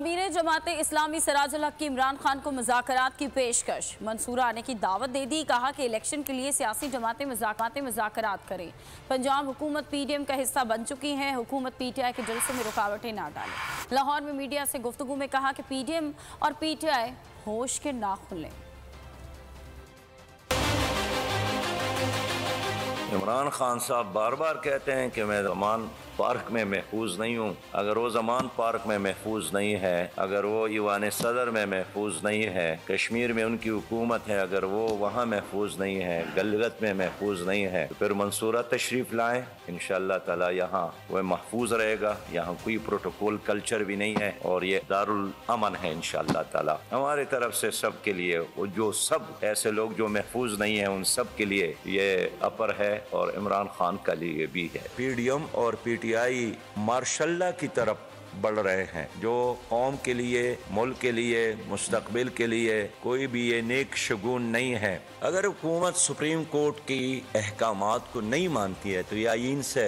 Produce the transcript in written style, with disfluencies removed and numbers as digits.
अमीर जमात इस्लामी सिराजुल हक की इमरान खान को मुज़ाकरात की पेशकश, मंसूरा आने की दावत दे दी। कहा कि इलेक्शन के लिए सियासी जमातें मुज़ाकरात करें। पंजाब हुकूमत पीडीएम का हिस्सा बन चुकी है, हुकूमत पीटीआई के जलसों में रुकावटें ना डाले। लाहौर में मीडिया से गुफ्तगू में कहा कि पीडीएम और पीटीआई होश के नाखून लें। इमरान खान साहब बार बार कहते हैं कि मैं ज़मान पार्क में महफूज नहीं हूँ। अगर वो ज़मान पार्क में महफूज नहीं है, अगर वो ईवान सदर में महफूज नहीं है, कश्मीर में उनकी हुकूमत है, अगर वो वहाँ महफूज नहीं है, गलगत में महफूज नहीं है, तो फिर मंसूरा तशरीफ़ लाएँ। इंशाअल्लाह ताला यहाँ वह महफूज रहेगा। यहाँ कोई प्रोटोकॉल कल्चर भी नहीं है और ये दारुल अमन है इंशाअल्लाह ताला। हमारे तरफ से सब के लिए, वो जो सब ऐसे लोग जो महफूज नहीं हैं, उन सब के लिए ये अपर है और इमरान खान का लिए भी है। पीडीएम और पीटीआई मार्शल्ला की तरफ बढ़ रहे हैं, जो कौम के लिए, मुल्क के लिए, मुस्तकबिल के लिए कोई भी ये नेक शगुन नहीं है। अगर हुकूमत सुप्रीम कोर्ट की अहकामात को नहीं मानती है तो ये आईन से